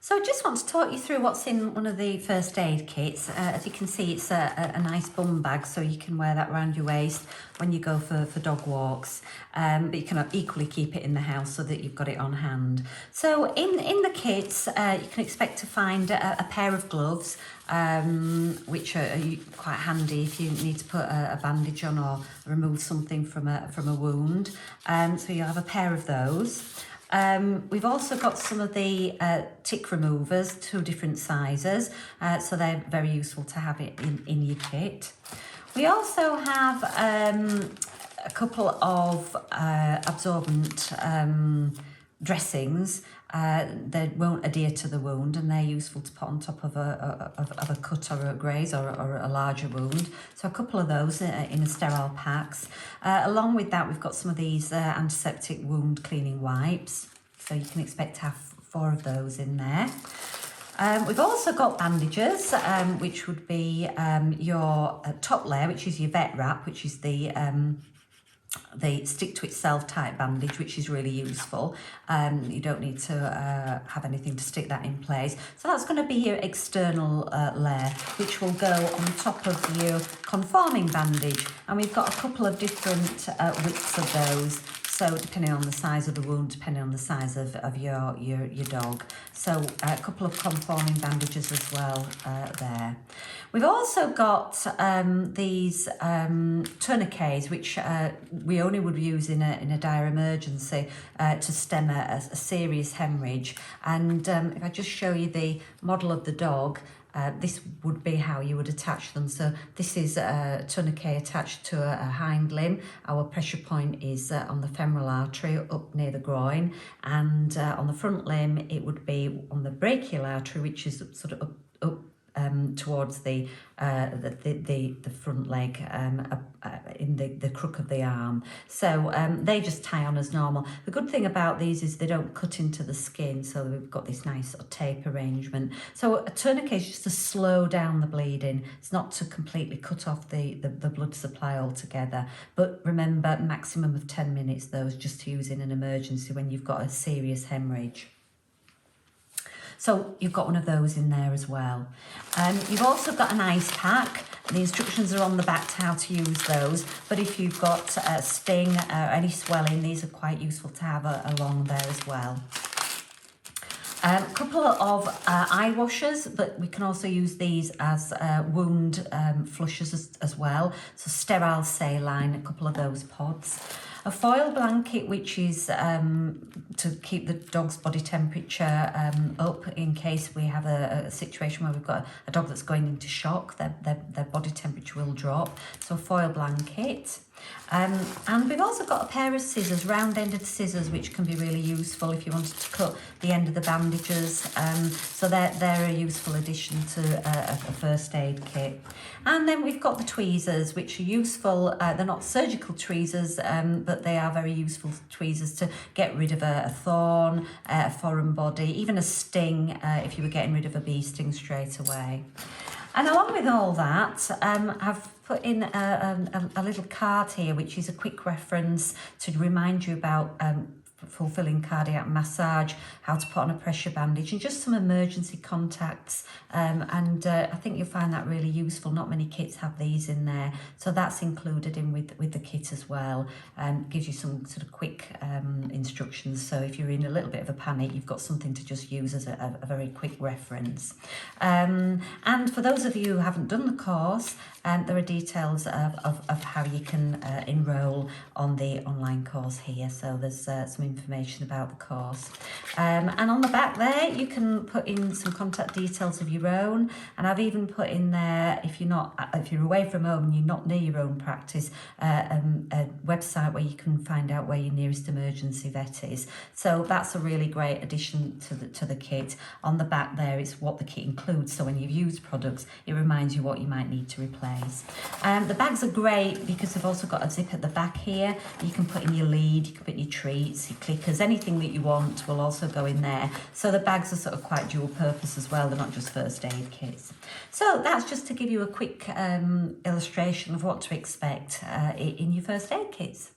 So I just want to talk you through what's in one of the first aid kits. As you can see, it's a nice bum bag, so you can wear that around your waist when you go for dog walks. But you can equally keep it in the house so that you've got it on hand. So in the kits, you can expect to find a pair of gloves, which are quite handy if you need to put a bandage on or remove something from a wound. So you'll have a pair of those. We've also got some of the tick removers, 2 different sizes, so they're very useful to have it in your kit. We also have a couple of absorbent dressings that won't adhere to the wound, and they're useful to put on top of a cut or a graze or a larger wound. So a couple of those in a sterile packs. Along with that, we've got some of these antiseptic wound cleaning wipes, so you can expect to have 4 of those in there. We've also got bandages, which would be your top layer, which is your vet wrap, which is the stick to itself type bandage, which is really useful. You don't need to have anything to stick that in place. So that's going to be your external layer, which will go on top of your conforming bandage. And we've got a couple of different widths of those. So depending on the size of the wound, depending on the size of your dog. So a couple of conforming bandages as well there. We've also got these tourniquets, which we only would use in a dire emergency to stem a serious hemorrhage. And if I just show you the model of the dog, this would be how you would attach them. So this is a tourniquet attached to a hind limb. Our pressure point is on the femoral artery up near the groin, and on the front limb it would be on the brachial artery, which is sort of up towards the front leg, in the crook of the arm. So they just tie on as normal. The good thing about these is they don't cut into the skin, so we've got this nice sort of tape arrangement. So a tourniquet is just to slow down the bleeding. It's not to completely cut off the blood supply altogether. But remember, maximum of 10 minutes, those, just to use in an emergency when you've got a serious hemorrhage. So you've got one of those in there as well. You've also got an ice pack. The instructions are on the back to how to use those. But if you've got a sting or any swelling, these are quite useful to have along there as well. A couple of eye washers, but we can also use these as wound flushers as well. So sterile saline, a couple of those pods. A foil blanket, which is to keep the dog's body temperature up in case we have a situation where we've got a dog that's going into shock. Their body temperature will drop. So a foil blanket. And we've also got a pair of scissors, round-ended scissors, which can be really useful if you wanted to cut the end of the bandages. So they're a useful addition to a first aid kit. And then we've got the tweezers, which are useful. They're not surgical tweezers, but they are very useful tweezers to get rid of a thorn, a foreign body, even a sting, if you were getting rid of a bee sting straight away. And along with all that, I've put in a little card here, which is a quick reference to remind you about fulfilling cardiac massage, how to put on a pressure bandage, and just some emergency contacts. And I think you'll find that really useful. Not many kits have these in there, so that's included in with the kit as well. Gives you some sort of quick instructions, so if you're in a little bit of a panic, you've got something to just use as a very quick reference. And for those of you who haven't done the course, there are details of how you can enrol on the online course here. So there's some information about the course. And on the back there, you can put in some contact details of your own. And I've even put in there, if you're away from home and you're not near your own practice, a website where you can find out where your nearest emergency vet is. So that's a really great addition to the kit. On the back there, it's what the kit includes. So when you've used products, it reminds you what you might need to replace. The bags are great because they've also got a zip at the back here. You can put in your lead, you can put in your treats, your clickers, anything that you want will also go in there. So the bags are sort of quite dual purpose as well. They're not just first aid kits. So that's just to give you a quick illustration of what to expect in your first aid kits.